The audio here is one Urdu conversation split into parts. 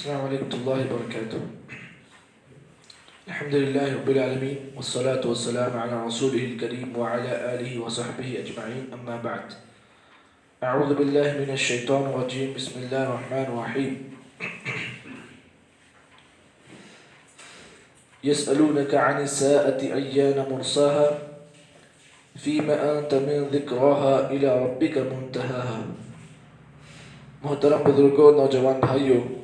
السلام عليكم ورحمة الله وبركاته. الحمد لله رب العالمين والصلاة والسلام على رسوله الكريم وعلى آله وصحبه أجمعين، أما بعد. أعوذ بالله من الشيطان الرجيم. بسم الله الرحمن الرحيم. يسألونك عن الساعة أيان مرساها فيما أنت من ذكراها إلى ربك منتهاها. محترم بزرگوں، نوجوان بھائیوں،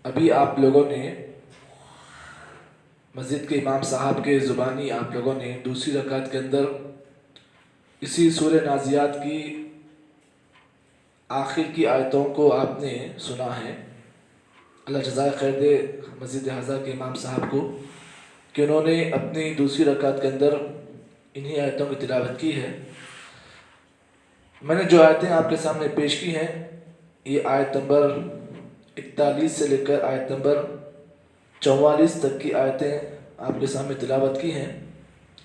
ابھی آپ لوگوں نے مسجد کے امام صاحب کے زبانی آپ لوگوں نے دوسری رکعت کے اندر اسی سورہ نازیات کی آخر کی آیتوں کو آپ نے سنا ہے۔ اللہ جزائے خیر دے مسجد حضرہ کے امام صاحب کو کہ انہوں نے اپنی دوسری رکعت کے اندر انہی آیتوں کی تلاوت کی ہے۔ میں نے جو آیتیں آپ کے سامنے پیش کی ہیں، یہ آیت نمبر 41 سے لے کر آیت نمبر 44 تک کی آیتیں آپ کے سامنے تلاوت کی ہیں۔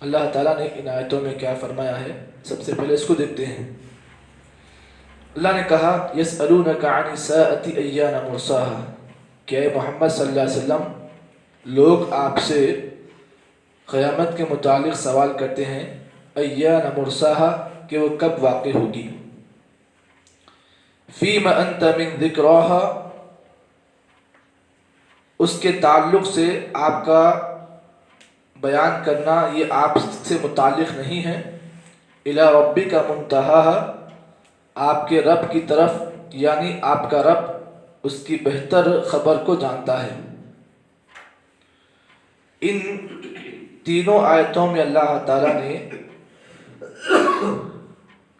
اللہ تعالیٰ نے ان آیتوں میں کیا فرمایا ہے، سب سے پہلے اس کو دیکھتے ہیں۔ اللہ نے کہا یسألونک عن الساعة ایان مرساها، کہ اے محمد صلی اللہ علیہ وسلم، لوگ آپ سے قیامت کے متعلق سوال کرتے ہیں، ایان مرساها، کہ وہ کب واقع ہوگی۔ فیم انت من ذکراها، اس کے تعلق سے آپ کا بیان کرنا یہ آپ سے متعلق نہیں ہے۔ الی ربک منتہاها، آپ کے رب کی طرف، یعنی آپ کا رب اس کی بہتر خبر کو جانتا ہے۔ ان تینوں آیتوں میں اللہ تعالیٰ نے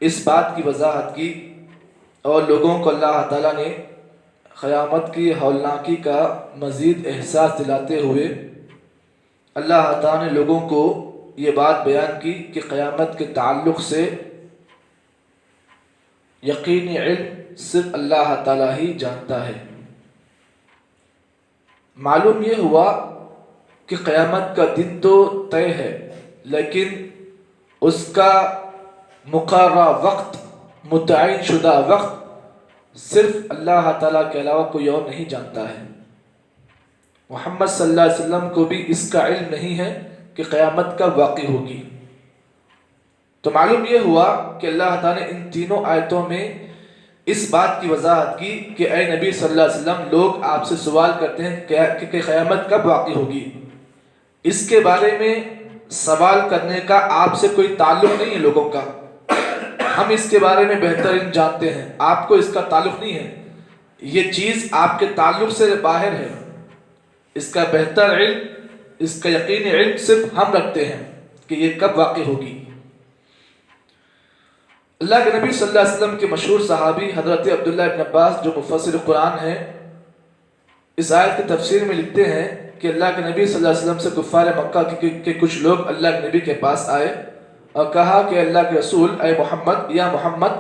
اس بات کی وضاحت کی اور لوگوں کو اللہ تعالیٰ نے قیامت کی ہولناکی کا مزید احساس دلاتے ہوئے اللہ تعالیٰ نے لوگوں کو یہ بات بیان کی کہ قیامت کے تعلق سے یقینی علم صرف اللہ تعالیٰ ہی جانتا ہے۔ معلوم یہ ہوا کہ قیامت کا دن تو طے ہے، لیکن اس کا مقررہ وقت، متعین شدہ وقت صرف اللہ تعالیٰ کے علاوہ کوئی اور نہیں جانتا ہے۔ محمد صلی اللہ علیہ وسلم کو بھی اس کا علم نہیں ہے کہ قیامت کب واقع ہوگی۔ تو معلوم یہ ہوا کہ اللہ تعالیٰ نے ان تینوں آیتوں میں اس بات کی وضاحت کی کہ اے نبی صلی اللہ علیہ وسلم، لوگ آپ سے سوال کرتے ہیں کہ قیامت کب واقع ہوگی۔ اس کے بارے میں سوال کرنے کا آپ سے کوئی تعلق نہیں ہے لوگوں کا، ہم اس کے بارے میں بہترین جانتے ہیں، آپ کو اس کا تعلق نہیں ہے، یہ چیز آپ کے تعلق سے باہر ہے۔ اس کا بہتر علم، اس کا یقینی علم صرف ہم رکھتے ہیں کہ یہ کب واقع ہوگی۔ اللہ کے نبی صلی اللہ علیہ وسلم کے مشہور صحابی حضرت عبداللہ ابن عباس جو مفسر قرآن ہیں، اس آیت کی تفسیر میں لکھتے ہیں کہ اللہ کے نبی صلی اللہ علیہ وسلم سے کفار مکہ کے کچھ لوگ اللہ کے نبی کے پاس آئے اور کہا کہ اللہ کے رسول، اے محمد، یا محمد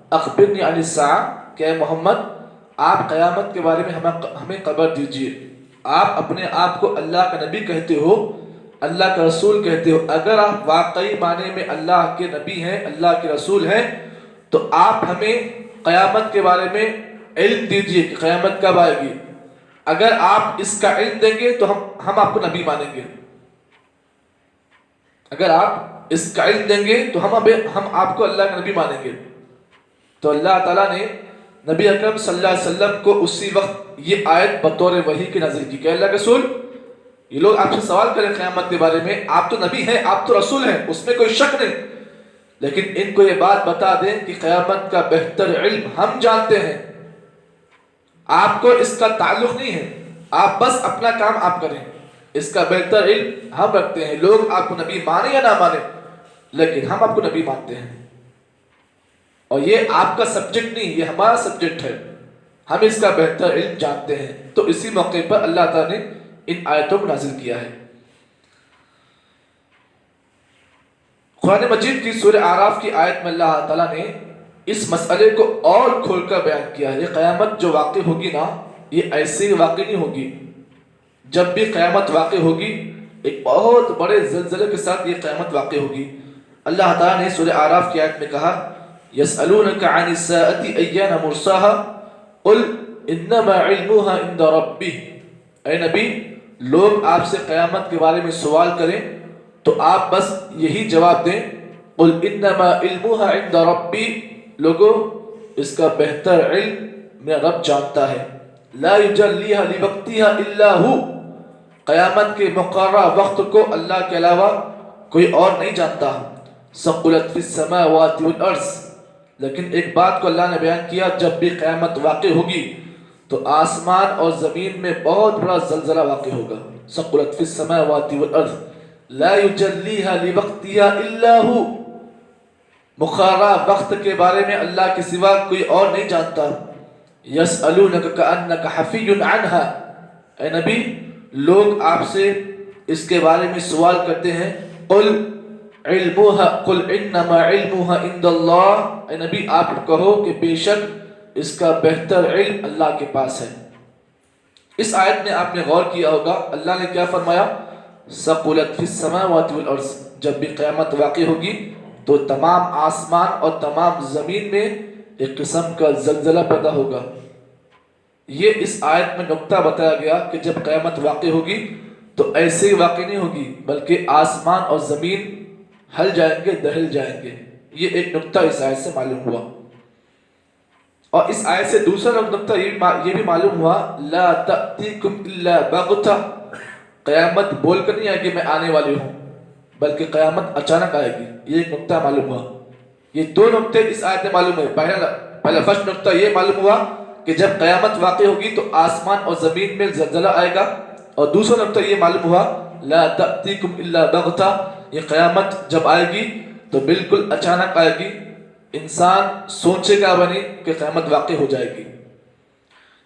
اخبرنی عن الساعہ، کہ اے محمد آپ قیامت کے بارے میں ہمیں خبر دیجئے۔ آپ اپنے آپ کو اللہ کا نبی کہتے ہو، اللہ کا رسول کہتے ہو، اگر آپ واقعی معنی میں اللہ کے نبی ہیں، اللہ کے رسول ہیں، تو آپ ہمیں قیامت کے بارے میں علم دیجئے کہ قیامت کب آئے گی۔ اگر آپ اس کا علم دیں گے تو ہم آپ کو نبی مانیں گے۔ اگر آپ اس کا علم دیں گے تو ہم آپ کو اللہ کا نبی مانیں گے۔ تو اللہ تعالیٰ نے نبی اکرم صلی اللہ علیہ وسلم کو اسی وقت یہ آیت بطور وحی کی نازل کی کہ اللہ کے رسول، یہ لوگ آپ سے سوال کریں قیامت کے بارے میں، آپ تو نبی ہیں، آپ تو رسول ہیں، اس میں کوئی شک نہیں، لیکن ان کو یہ بات بتا دیں کہ قیامت کا بہتر علم ہم جانتے ہیں، آپ کو اس کا تعلق نہیں ہے، آپ بس اپنا کام آپ کریں، اس کا بہتر علم ہم رکھتے ہیں۔ لوگ آپ کو نبی مانیں یا نہ مانیں، لیکن ہم آپ کو نبی مانتے ہیں، اور یہ آپ کا سبجیکٹ نہیں، یہ ہمارا سبجیکٹ ہے، ہم اس کا بہتر علم جانتے ہیں۔ تو اسی موقع پر اللہ تعالیٰ نے ان آیتوں کو نازل کیا ہے۔ قرآن مجید کی سورہ اعراف کی آیت میں اللہ تعالیٰ نے اس مسئلے کو اور کھول کر بیان کیا ہے۔ یہ قیامت جو واقع ہوگی نا، یہ ایسے ہی واقع نہیں ہوگی۔ جب بھی قیامت واقع ہوگی، ایک بہت بڑے زلزلے کے ساتھ یہ قیامت واقع ہوگی۔ اللہ تعالیٰ نے سورہ اعراف کی آیت میں کہا یسألونک عن الساعة ایان مرساها قل انما علمها عند ربی، اے نبی لوگ آپ سے قیامت کے بارے میں سوال کریں تو آپ بس یہی جواب دیں، قل انما علمها عند ربی، لوگوں اس کا بہتر علم میرا رب جانتا ہے، لا یجلیها لوقتها الا هو، قیامت کے مقررہ وقت کو اللہ کے علاوہ کوئی اور نہیں جانتا، ثقلت فی السماوات والارض، لیکن ایک بات کو اللہ نے بیان کیا، جب بھی قیامت واقع ہوگی تو آسمان اور زمین میں بہت بڑا زلزلہ واقع ہوگا، ثقلت فی السماوات والارض لا یجلیها لوقتها الا هو، مقررہ وقت کے بارے میں اللہ کے سوا کوئی اور نہیں جانتا، یسألونک کأنک حفی عنها، اے نبی لوگ آپ سے اس کے بارے میں سوال کرتے ہیں، قل علمها قل انما علمها عند اللہ، اے نبی آپ کہو کہ بے شک اس کا بہتر علم اللہ کے پاس ہے۔ اس آیت میں آپ نے غور کیا ہوگا اللہ نے کیا فرمایا، ثقلت فی السماوات والارض، جب بھی قیامت واقع ہوگی تو تمام آسمان اور تمام زمین میں ایک قسم کا زلزلہ پیدا ہوگا۔ یہ اس آیت میں نقطہ بتایا گیا کہ جب قیامت واقع ہوگی تو ایسے ہی واقع نہیں ہوگی بلکہ آسمان اور زمین ہل جائیں گے، دہل جائیں گے، یہ ایک نقطہ اس آیت سے معلوم ہوا۔ اور اس آیت سے دوسرا نقطہ یہ بھی معلوم ہوا، لا تأتیکم الا بغتہ، قیامت بول کر نہیں آئے گی میں آنے والی ہوں، بلکہ قیامت اچانک آئے گی، یہ ایک نقطہ معلوم ہوا۔ یہ دو نقطے اس آیت میں معلوم ہوئے، پہلا فرسٹ نقطہ یہ معلوم ہوا کہ جب قیامت واقع ہوگی تو آسمان اور زمین میں زلزلہ آئے گا، اور دوسرا نقطہ یہ معلوم ہوا لا تأتیکم الا بغتہ، یہ قیامت جب آئے گی تو بالکل اچانک آئے گی، انسان سوچے گا بنی کہ قیامت واقع ہو جائے گی۔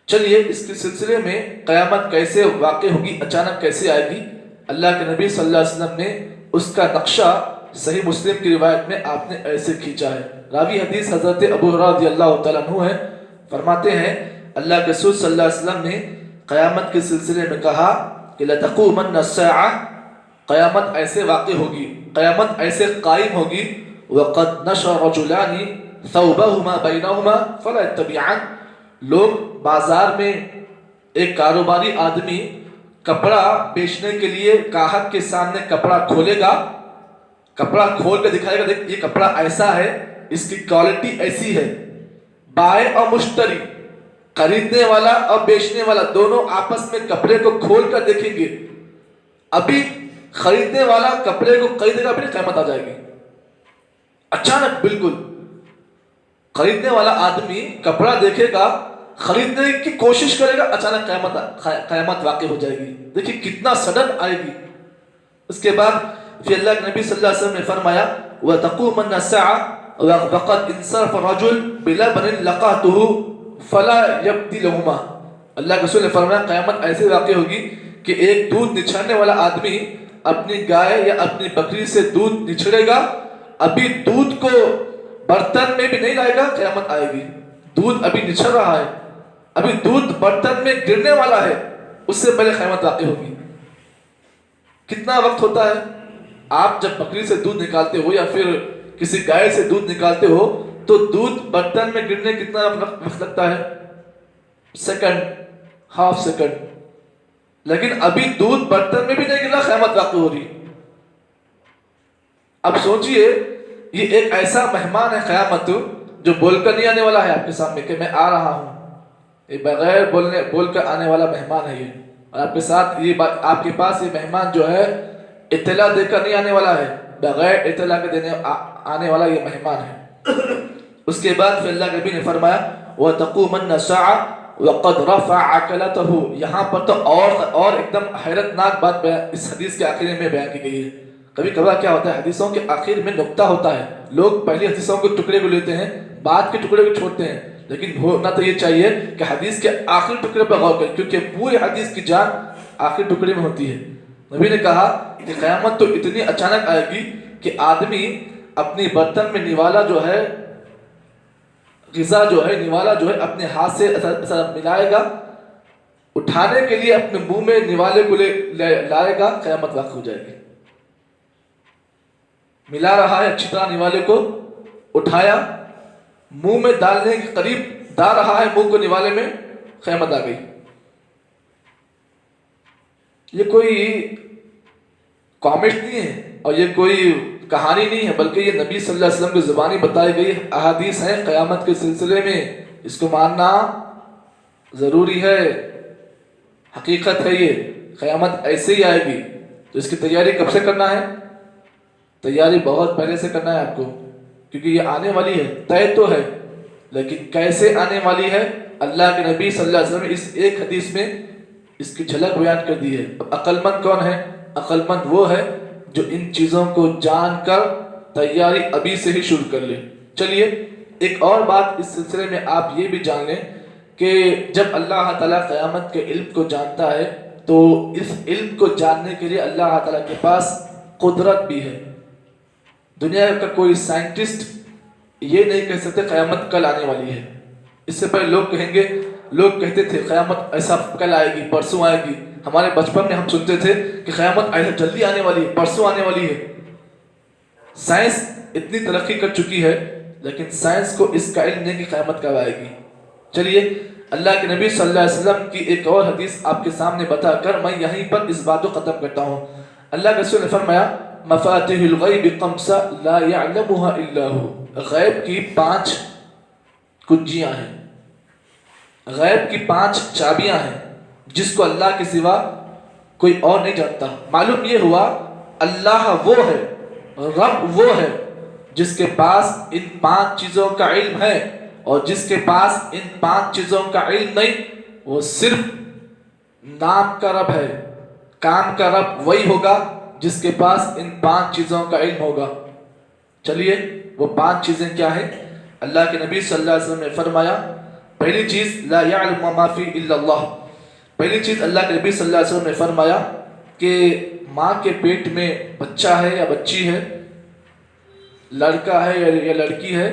چلیے اس کے سلسلے میں قیامت کیسے واقع ہوگی، اچانک کیسے آئے گی، اللہ کے نبی صلی اللہ علیہ وسلم نے اس کا نقشہ صحیح مسلم کی روایت میں آپ نے ایسے کھینچا ہے۔ راوی حدیث حضرت ابو ہریرہ رضی اللہ تعالیٰ عنہ ہے، فرماتے ہیں اللہ کے رسول صلی اللہ علیہ وسلم نے قیامت کے سلسلے میں کہا کہ لتقومن الساعہ، قیامت ایسے واقع ہوگی، قیامت ایسے قائم ہوگی، وقد نشر رجلان ثوبہما بینہما فلا یتبعان، لوگ بازار میں ایک کاروباری آدمی کپڑا بیچنے کے لیے گاہک کے سامنے کپڑا کھولے گا، کپڑا کھول کے دکھائے گا، دیکھ یہ کپڑا ایسا ہے، اس کی کوالٹی ایسی ہے، بائع اور مشتری، خریدنے والا اور بیچنے والا دونوں آپس میں کپڑے کو کھول کر دیکھیں گے، ابھی خریدنے والا کپڑے کو خریدے گا، ابھی قیامت آ جائے گی اچانک، بالکل خریدنے والا آدمی کپڑا دیکھے گا، خریدنے کی کوشش کرے گا، اچانک قیامت واقع ہو جائے گی، دیکھیں کتنا سڈن آئے گی۔ اس کے بعد پھر اللہ کے نبی صلی اللہ علیہ وسلم نے فرمایا وَتَقُومَنَّ السَّاعَةُ وَقَدْ انصَرَفَ الرَّجُلُ بِلَبَنٍ لَقَاتُهُ فَلَا يَبْدِلُهُمَا، اللہ کے رسول نے فرمایا قیامت ایسے واقع ہوگی کہ ایک دودھ نچھڑنے والا آدمی اپنی گائے یا اپنی بکری سے دودھ نچھڑے گا، ابھی دودھ کو برتن میں بھی نہیں لائے گا، قیامت آئے گی، دودھ ابھی نچھڑ رہا ہے، ابھی دودھ برتن میں گرنے والا ہے، اس سے پہلے قیامت واقع ہوگی۔ کتنا وقت ہوتا ہے، آپ جب بکری سے دودھ نکالتے ہو یا پھر کسی گائے سے دودھ نکالتے ہو تو دودھ برتن میں گرنے کتنا وقت لگتا ہے، سیکنڈ، ہاف سیکنڈ، لیکن ابھی دودھ برتن میں بھی نہیں گرا، قیامت واقع ہو رہی۔ اب سوچئے یہ ایک ایسا مہمان ہے قیامت جو بول کر نہیں آنے والا ہے آپ کے سامنے کہ میں آ رہا ہوں، یہ بغیر بول کر آنے والا مہمان ہے یہ، اور آپ کے ساتھ یہ آپ کے پاس یہ مہمان جو ہے اطلاع دے کر نہیں آنے والا ہے، بغیر اطلاع کے آنے والا یہ مہمان ہے۔ اس کے بعد پھر اللہ کے نبی نے فرمایا وَتَقُومَنَّ السَّاعَةُ وَقَدْ رَفَعَ عَقَلَتَهُ، یہاں پر تو اور ایک دم حیرت ناک بات اس حدیث کے آخر میں بیان کی گئی ہے۔ کبھی کبھار کیا ہوتا ہے حدیثوں کے آخر میں نقطہ ہوتا ہے، لوگ پہلی حدیثوں کے ٹکڑے کو لیتے ہیں، بعد کے ٹکڑے کو چھوڑتے ہیں، لیکن ہونا تو یہ چاہیے کہ حدیث کے آخری ٹکڑے پر غور کریں، کیونکہ پوری حدیث کی جان آخری ٹکڑے میں ہوتی ہے۔ نبی نے کہا کہ قیامت تو اتنی اچانک آئے گی کہ آدمی اپنی برتن میں نوالا جو ہے، غذا جو ہے، نوالا جو ہے اپنے ہاتھ سے ملائے گا، اٹھانے کے لیے اپنے منہ میں نوالے کو لائے گا، قیامت واقع ہو جائے گی۔ ملا رہا ہے اچھی طرح نوالے کو، اٹھایا منہ میں ڈالنے کے قریب ڈال رہا ہے منہ کو نوالے میں، قیامت آ گئی. یہ کوئی کامنٹ نہیں ہے اور یہ کوئی کہانی نہیں ہے، بلکہ یہ نبی صلی اللہ علیہ وسلم کی زبانی بتائی گئی احادیث ہیں قیامت کے سلسلے میں. اس کو ماننا ضروری ہے، حقیقت ہے. یہ قیامت ایسے ہی آئے گی. تو اس کی تیاری کب سے کرنا ہے؟ تیاری بہت پہلے سے کرنا ہے آپ کو، کیونکہ یہ آنے والی ہے. طے تو ہے، لیکن کیسے آنے والی ہے اللہ کے نبی صلی اللہ علیہ وسلم نے اس ایک حدیث میں اس کی جھلک بیان کر دی ہے. اب عقل مند کون ہے؟ عقل مند وہ ہے جو ان چیزوں کو جان کر تیاری ابھی سے ہی شروع کر لے. چلیے ایک اور بات اس سلسلے میں آپ یہ بھی جان لیں کہ جب اللہ تعالیٰ قیامت کے علم کو جانتا ہے تو اس علم کو جاننے کے لیے اللہ تعالیٰ کے پاس قدرت بھی ہے. دنیا کا کوئی سائنٹسٹ یہ نہیں کہہ سکتے قیامت کل آنے والی ہے. اس سے پہلے لوگ کہتے تھے قیامت ایسا کل آئے گی، پرسوں آئے گی. ہمارے بچپن میں ہم سنتے تھے کہ قیامت ایسا جلدی آنے والی ہے، پرسوں آنے والی ہے. سائنس اتنی ترقی کر چکی ہے لیکن سائنس کو اس کا علم نہیں کہ قیامت کب آئے گی. چلیے اللہ کے نبی صلی اللہ علیہ وسلم کی ایک اور حدیث آپ کے سامنے بتا کر میں یہیں پر اس بات کو ختم کرتا ہوں. اللہ کے رسول نے فرمایا مفاتیح الغیب خمسہ لا یعلمها الا هو. غیب کی 5 کنجیاں ہیں، غیب کی 5 چابیاں ہیں جس کو اللہ کے سوا کوئی اور نہیں جانتا. معلوم یہ ہوا اللہ وہ ہے، رب وہ ہے جس کے پاس ان 5 چیزوں کا علم ہے، اور جس کے پاس ان 5 چیزوں کا علم نہیں وہ صرف نام کا رب ہے. کام کا رب وہی ہوگا جس کے پاس ان 5 چیزوں کا علم ہوگا. چلیے وہ 5 چیزیں کیا ہیں؟ اللہ کے نبی صلی اللہ علیہ وسلم نے فرمایا پہلی چیز لا یعلم ما فی الا اللہ. پہلی چیز اللہ کے نبی صلی اللہ علیہ وسلم نے فرمایا کہ ماں کے پیٹ میں بچہ ہے یا بچی ہے، لڑکا ہے یا لڑکی ہے،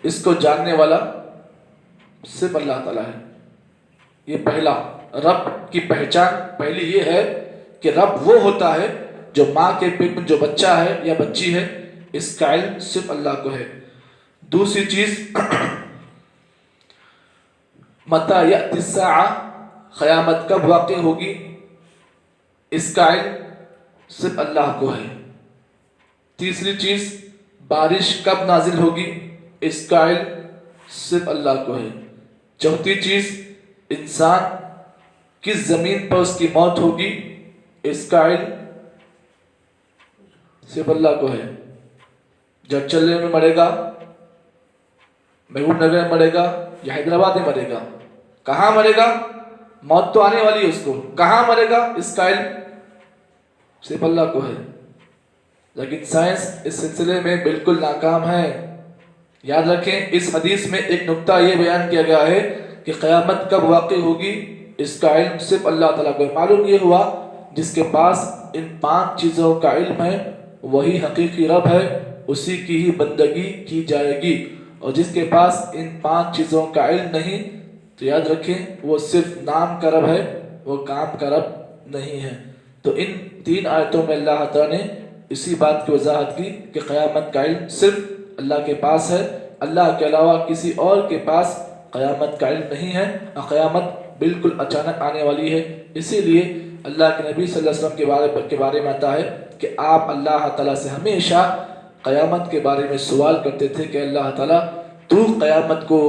اس کو جاننے والا صرف اللہ تعالیٰ ہے. یہ پہلا رب کی پہچان پہلی یہ ہے کہ رب وہ ہوتا ہے جو ماں کے پیٹ میں جو بچہ ہے یا بچی ہے اس کا علم صرف اللہ کو ہے. دوسری چیز متى یأتی الساعہ، قیامت کب واقع ہوگی، اس کا علم صرف اللہ کو ہے. تیسری چیز بارش کب نازل ہوگی، اس کا علم صرف اللہ کو ہے. چوتھی چیز انسان کس زمین پر اس کی موت ہوگی، اس کا علم صرف اللہ کو ہے. جب چلنے میں مرے گا، محبوب نگر میں مرے گا یا حیدرآباد میں مرے گا، کہاں مرے گا؟ موت تو آنے والی ہے اس کو، کہاں مرے گا اس کا علم صرف اللہ کو ہے. لیکن سائنس اس سلسلے میں بالکل ناکام ہے. یاد رکھیں اس حدیث میں ایک نقطہ یہ بیان کیا گیا ہے کہ قیامت کب واقع ہوگی اس کا علم صرف اللہ تعالیٰ کو ہے. معلوم یہ ہوا جس کے پاس ان 5 چیزوں کا علم ہے وہی حقیقی رب ہے، اسی کی ہی بندگی کی جائے گی. اور جس کے پاس ان 5 چیزوں کا علم نہیں تو یاد رکھیں وہ صرف نام کا رب ہے، وہ کام کا رب نہیں ہے. تو ان 3 آیتوں میں اللہ تعالیٰ نے اسی بات کی وضاحت کی کہ قیامت کا علم صرف اللہ کے پاس ہے، اللہ کے علاوہ کسی اور کے پاس قیامت کا علم نہیں ہے، اور قیامت بالکل اچانک آنے والی ہے. اسی لیے اللہ کے نبی صلی اللہ علیہ وسلم کے بارے میں آتا ہے کہ آپ اللہ تعالیٰ سے ہمیشہ قیامت کے بارے میں سوال کرتے تھے کہ اللہ تعالیٰ تو قیامت کو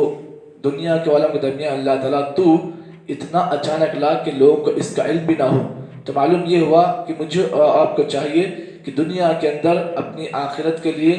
دنیا کے عالم کے درمیان اللہ تعالیٰ تو اتنا اچانک لا کہ لوگوں کو اس کا علم بھی نہ ہو. تو معلوم یہ ہوا کہ مجھے اور آپ کو چاہیے کہ دنیا کے اندر اپنی آخرت کے لیے،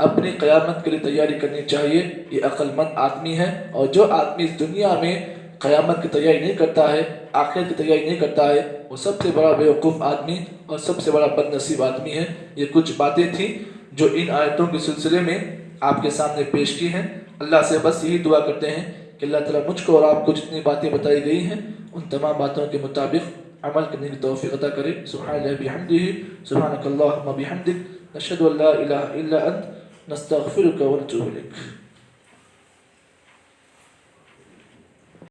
اپنی قیامت کے لیے تیاری کرنی چاہیے. یہ عقل مند آدمی ہے، اور جو آدمی اس دنیا میں قیامت کی تیاری نہیں کرتا ہے، آخرت کی تیاری نہیں کرتا ہے، وہ سب سے بڑا بیوقوف آدمی اور سب سے بڑا بد نصیب آدمی ہے. یہ کچھ باتیں تھیں جو ان آیتوں کے سلسلے میں آپ کے سامنے پیش کی ہیں. اللہ سے بس یہی دعا کرتے ہیں کہ اللہ تعالیٰ مجھ کو اور آپ کو جتنی باتیں بتائی گئی ہیں ان تمام باتوں کے مطابق عمل کرنے کی توفیق عطا کرے. سبحان اللہ بحمدہ، سبحانک اللہم بحمدک، نشہد ان لا الہ الا انت، نستغفرک ونتوب الیک.